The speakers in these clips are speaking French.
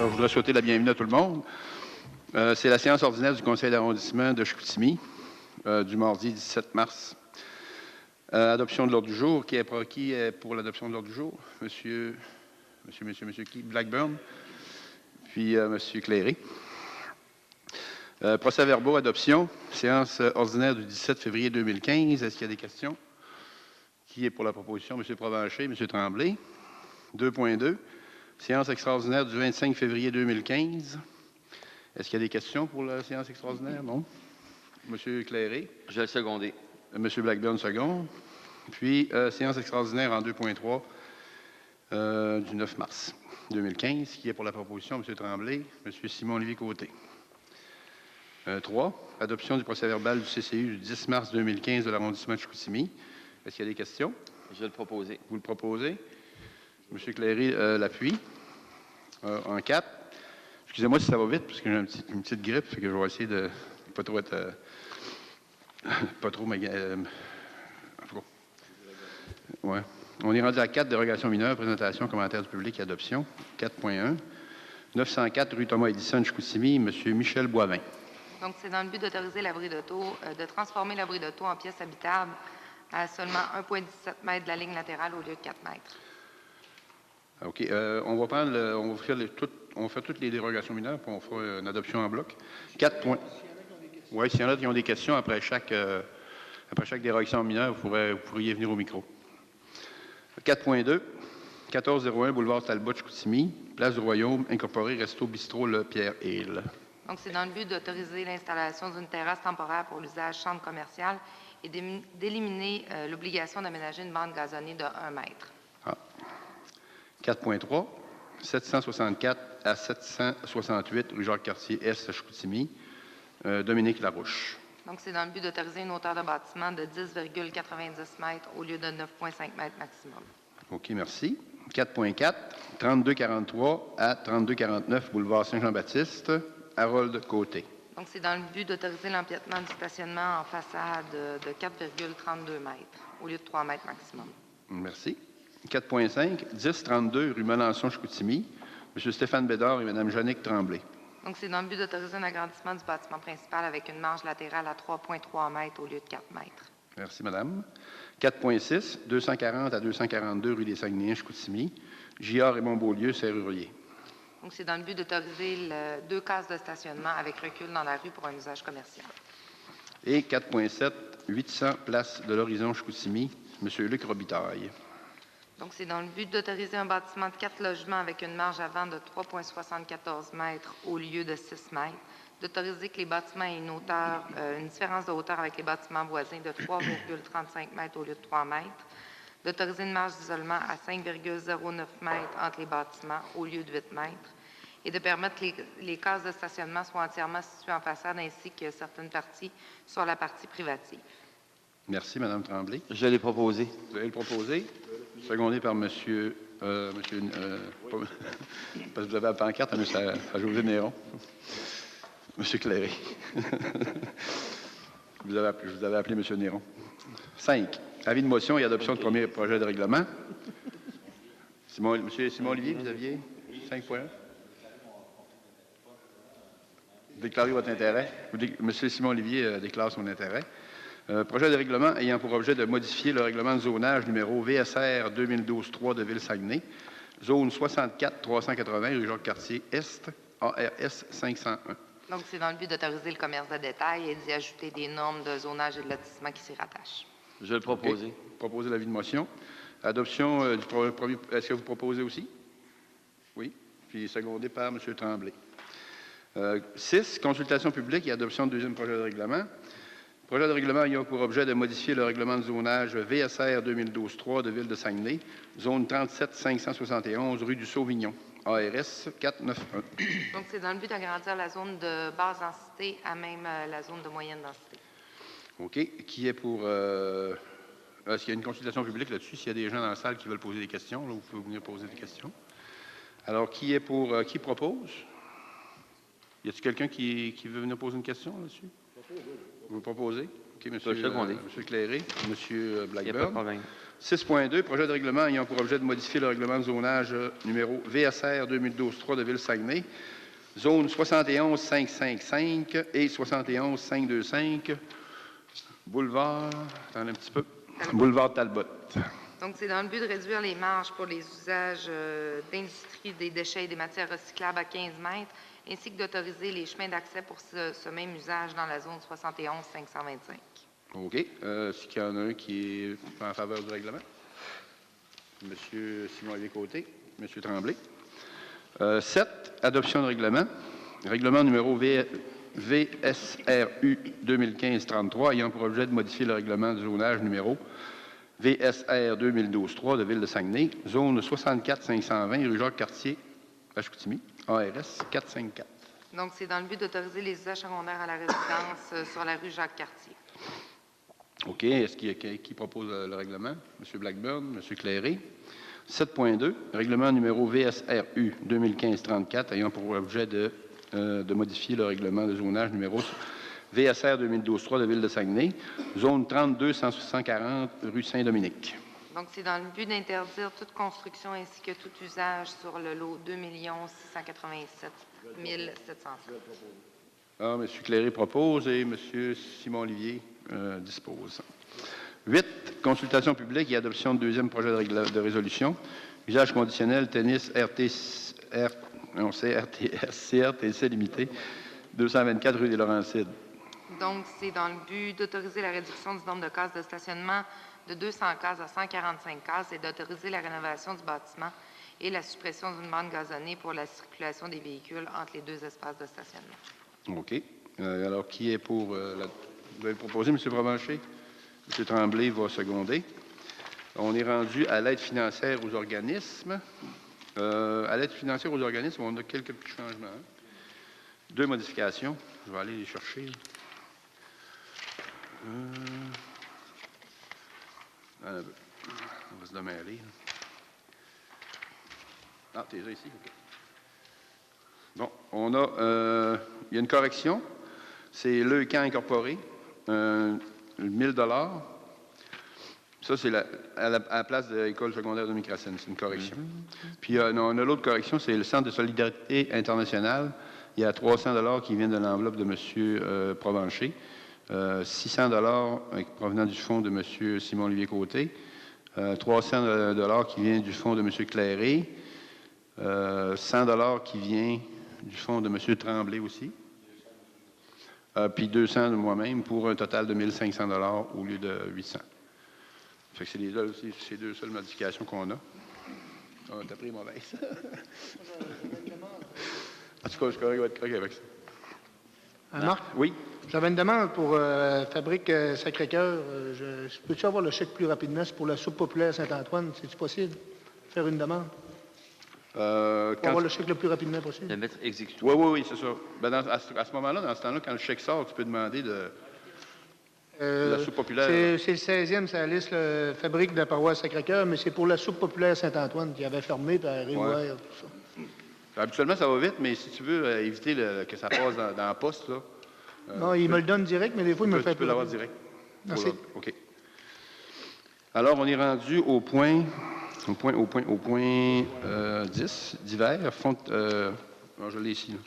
Je voudrais souhaiter la bienvenue à tout le monde. C'est la séance ordinaire du conseil d'arrondissement de Chicoutimi du mardi 17 mars. Adoption de l'ordre du jour. Qui est pour l'adoption de l'ordre du jour? Monsieur qui? Blackburn. Puis Monsieur Cléré. Procès-verbaux, adoption. Séance ordinaire du 17 février 2015. Est-ce qu'il y a des questions? Qui est pour la proposition? M. Provencher, M. Tremblay. 2.2. Séance extraordinaire du 25 février 2015. Est-ce qu'il y a des questions pour la séance extraordinaire? Non. M. Cléré. Je vais le seconder. M. Blackburn, second. Puis, séance extraordinaire en 2.3 du 9 mars 2015. Qui est pour la proposition? M. Tremblay. M. Simon-Olivier-Côté. 3. Adoption du procès-verbal du CCU du 10 mars 2015 de l'arrondissement de Chicoutimi. Est-ce qu'il y a des questions? Je vais le proposer. Vous le proposez? M. Cléré l'appuie. En 4. Excusez-moi si ça va vite, parce que j'ai une petite grippe, fait que je vais essayer de ne pas trop être... pas trop... ouais. On est rendu à 4, dérogation mineure, présentation, commentaire du public et adoption. 4.1. 904 rue Thomas Edison, Chicoutimi, M. Michel Boivin. Donc, c'est dans le but d'autoriser l'abri d'auto, de transformer l'abri d'auto en pièce habitable à seulement 1,17 m de la ligne latérale au lieu de 4 mètres. OK. On va prendre on va faire toutes les dérogations mineures, puis on fera une adoption en bloc. 4 points. Oui, s'il y en a qui ont des questions après chaque dérogation mineure, vous pourriez venir au micro. 4.2. 1401 boulevard Talbot, Chicoutimi, place du Royaume, incorporé Resto Bistrot Le Pierre-Hill. Donc, c'est dans le but d'autoriser l'installation d'une terrasse temporaire pour l'usage chambre commerciale et d'éliminer l'obligation d'aménager une bande gazonnée de 1 mètre. 4.3, 764 à 768 rue Jacques-Cartier-Est, Chicoutimi, Dominique Larouche. Donc, c'est dans le but d'autoriser une hauteur de bâtiment de 10,90 m au lieu de 9,5 m maximum. OK, merci. 4.4, 3243 à 3249 boulevard Saint-Jean-Baptiste, Harold-Côté. Donc, c'est dans le but d'autoriser l'empiètement du stationnement en façade de 4,32 m au lieu de 3 m maximum. Merci. 4.5, 1032 rue Melançon-Chicoutimi, M. Stéphane Bédard et Mme Jannick Tremblay. Donc, c'est dans le but d'autoriser un agrandissement du bâtiment principal avec une marge latérale à 3,3 m au lieu de 4 m. Merci, Madame. 4.6, 240 à 242 rue des Saguenayens, Chicoutimi, J.A. Raymond-Beaulieu, Serrurier. Donc, c'est dans le but d'autoriser 2 cases de stationnement avec recul dans la rue pour un usage commercial. Et 4.7, 800 place de l'Horizon, Chicoutimi, M. Luc Robitaille. Donc, c'est dans le but d'autoriser un bâtiment de 4 logements avec une marge avant de 3,74 m au lieu de 6 m, d'autoriser que les bâtiments aient une différence de hauteur avec les bâtiments voisins de 3,35 m au lieu de 3 m, d'autoriser une marge d'isolement à 5,09 m entre les bâtiments au lieu de 8 m, et de permettre que les cases de stationnement soient entièrement situées en façade ainsi que certaines parties sur la partie privative. Merci, Mme Tremblay. Je l'ai proposé. Vous allez le proposer? Secondé par monsieur parce que vous avez la pancarte à José Néron. Monsieur Cléré. Vous avez appelé monsieur Néron. 5. Avis de motion et adoption de premier projet de règlement. Monsieur Simon-Olivier, vous aviez 5.1. Déclarez votre intérêt. Monsieur Simon-Olivier déclare son intérêt. Projet de règlement ayant pour objet de modifier le règlement de zonage numéro VSR 2012-3 de Ville-Saguenay, zone 64-380, rue Jacques-Cartier-Est, ARS 501. Donc, c'est dans le but d'autoriser le commerce de détail et d'y ajouter des normes de zonage et de lotissement qui s'y rattachent. Je vais le proposer. Okay. Proposer l'avis de motion. Adoption du premier... Est-ce que vous proposez aussi? Oui. Puis secondé par M. Tremblay. 6. Consultation publique et adoption du deuxième projet de règlement. Projet de règlement ayant pour objet de modifier le règlement de zonage VSR 2012-3 de Ville de Saguenay, zone 37-571, rue du Sauvignon, ARS 491. Donc, c'est dans le but d'agrandir la zone de basse densité à même la zone de moyenne densité. OK. Qui est pour... Est-ce qu'il y a une consultation publique là-dessus? S'il y a des gens dans la salle qui veulent poser des questions, là, vous pouvez venir poser des questions. Alors, qui est pour... qui propose? Y a-t-il quelqu'un qui veut venir poser une question là-dessus? Vous proposez? OK, Je peux seconder. Monsieur Cléré, Monsieur Il n'y a pas de Blackburn. problème. 6.2, projet de règlement ayant pour objet de modifier le règlement de zonage numéro VSR 2012-3 de Ville-Saguenay, zone 71-555 et 71-525, boulevard, attendez un petit peu, boulevard Talbot. Donc, c'est dans le but de réduire les marges pour les usages d'industrie des déchets et des matières recyclables à 15 mètres, ainsi que d'autoriser les chemins d'accès pour ce même usage dans la zone 71-525. OK. Est-ce qu'il y en a un qui est en faveur du règlement? Monsieur Simon-Olivier-Côté, Monsieur Tremblay. 7, adoption de règlement. Règlement numéro VSRU 2015-33 ayant pour objet de modifier le règlement de zonage numéro VSR 2012-3 de Ville de Saguenay, zone 64-520, rue Jacques-Cartier, Chicoutimi, ARS 454. Donc, c'est dans le but d'autoriser les usages secondaires à la résidence sur la rue Jacques-Cartier. OK. Est-ce qu'il y a qui propose le règlement? M. Blackburn, M. Cléré. 7.2, règlement numéro VSRU 2015-34 ayant pour objet de modifier le règlement de zonage numéro VSR 2012-3 de Ville de Saguenay, zone 32-140, rue Saint-Dominique. Donc, c'est dans le but d'interdire toute construction ainsi que tout usage sur le lot 2 687 700. M. Cléré propose et M. Simon-Olivier dispose. 8, consultation publique et adoption de deuxième projet de résolution. Usage conditionnel, tennis, CRTC limité, 224 rue des Laurentides. Donc, c'est dans le but d'autoriser la réduction du nombre de cases de stationnement de 200 cases à 145 cases et d'autoriser la rénovation du bâtiment et la suppression d'une bande gazonnée pour la circulation des véhicules entre les deux espaces de stationnement. OK. Alors, qui est pour Vous avez proposé, M. Provencher? M. Tremblay va seconder. On est rendu à l'aide financière aux organismes. À l'aide financière aux organismes, on a quelques petits changements. 2 modifications. Je vais aller les chercher. On va se démêler. Ah, tu es là ici? OK. Bon, il y a une correction. C'est le camp incorporé, 1 000 $. Ça, c'est à la place de l'école secondaire de Micracène. C'est une correction. Puis, on a l'autre correction, c'est le Centre de solidarité internationale. Il y a 300 $ qui viennent de l'enveloppe de M. Provencher, 600 $ provenant du fonds de M. Simon-Olivier-Côté, 300 $ qui vient du fonds de M. Cléré, 100 $ qui vient du fonds de M. Tremblay aussi, puis 200 de moi-même pour un total de 1 500 $ au lieu de 800. Fait que c'est ces deux seules modifications qu'on a. Ah, t'as pris mauvaise. En tout cas, je vais être correct avec ça. Marc? Oui. J'avais une demande pour Fabrique Sacré-Cœur. Peux-tu avoir le chèque plus rapidement? C'est pour la soupe populaire Saint-Antoine. C'est-tu possible? Faire une demande? Pour avoir le chèque le plus rapidement possible. De mettre exécutoire. Oui, c'est ça. Ben, à ce moment-là, dans ce temps-là, quand le chèque sort, tu peux demander de la soupe populaire. C'est le 16e, c'est la liste Fabrique de la paroisse Sacré-Cœur, mais c'est pour la soupe populaire Saint-Antoine qui avait fermé, puis réouvert, tout ça. Habituellement, ça va vite, mais si tu veux éviter que ça passe dans la poste, là. Non, il me le donne direct, mais des fois, il me le fait Tu peux l'avoir direct. Merci. OK. Alors, on est rendu au point 10, divers. Je l'ai ici. Là.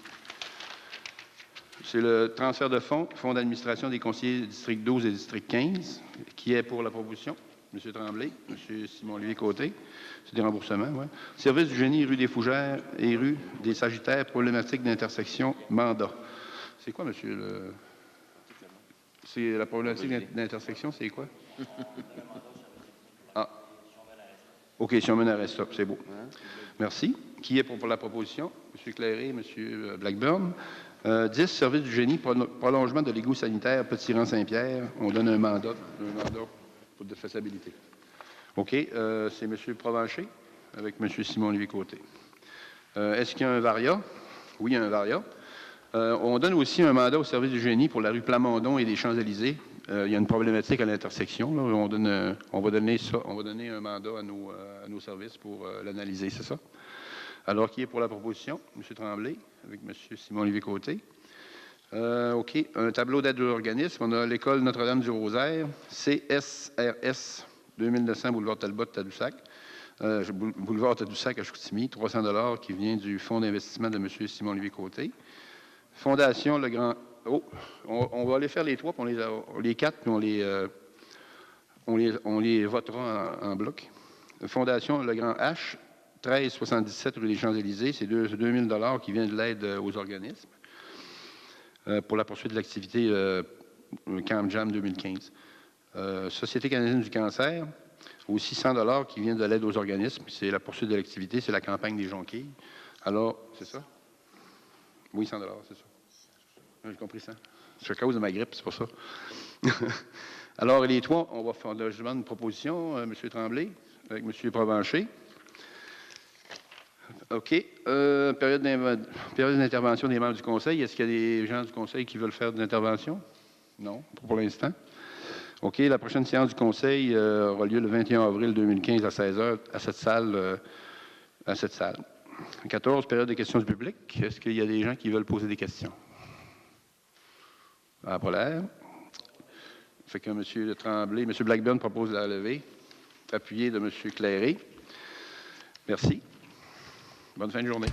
C'est le transfert de fonds d'administration des conseillers district 12 et district 15, qui est pour la proposition. M. Tremblay, M. Simon-Olivier-Côté. C'est des remboursements, oui. Service du génie, rue des Fougères et rue des Sagittaires, problématique d'intersection, mandat. C'est quoi, monsieur le... C'est la problématique d'intersection, c'est quoi? Ah. OK, si on mène arrêt stop, c'est beau. Merci. Qui est pour la proposition? M. Cléré, M. Blackburn. 10, service du génie, prolongement de l'égout sanitaire, Petit-Rang-Saint-Pierre. On donne un mandat de faisabilité. OK, c'est M. Provencher avec M. Simon-Olivier-Côté. Est-ce qu'il y a un varia? Oui, il y a un varia. On donne aussi un mandat au service du génie pour la rue Plamondon et des Champs-Élysées. Il y a une problématique à l'intersection. On va donner un mandat à nos services pour l'analyser, c'est ça? Alors, qui est pour la proposition? M. Tremblay avec M. Simon-Olivier-Côté. OK. Un tableau d'aide aux organismes. On a l'École Notre-Dame-du-Rosaire, CSRS, 2900 boulevard Talbot, Tadoussac. Boulevard Tadoussac à Chicoutimi, 300 $ qui vient du fonds d'investissement de M. Simon-Olivier Côté. Fondation Le Grand... Oh, on va aller faire les trois, puis les quatre, puis on les votera en bloc. Fondation Le Grand H, 1377 rue des Champs-Élysées. C'est 2 000 $ qui vient de l'aide aux organismes pour la poursuite de l'activité Camp Jam 2015. Société canadienne du cancer, aussi 100 $ qui vient de l'aide aux organismes. C'est la poursuite de l'activité, c'est la campagne des jonquilles. Alors, c'est ça? Oui, 100 $, c'est ça. J'ai compris ça. C'est à cause de ma grippe, c'est pour ça. Alors, les trois, on va faire je demande une proposition, M. Tremblay, avec M. Provencher. OK. Période d'intervention des membres du Conseil. Est-ce qu'il y a des gens du Conseil qui veulent faire des interventions? Non, pas pour l'instant. OK. La prochaine séance du Conseil aura lieu le 21 avril 2015 à 16 h à cette salle. 14, période de questions du public. Est-ce qu'il y a des gens qui veulent poser des questions? Ah, pas l'air. Fait que M. Tremblay, M. Blackburn propose la levée, appuyé de M. Clairé. Merci. Bonne fin de journée.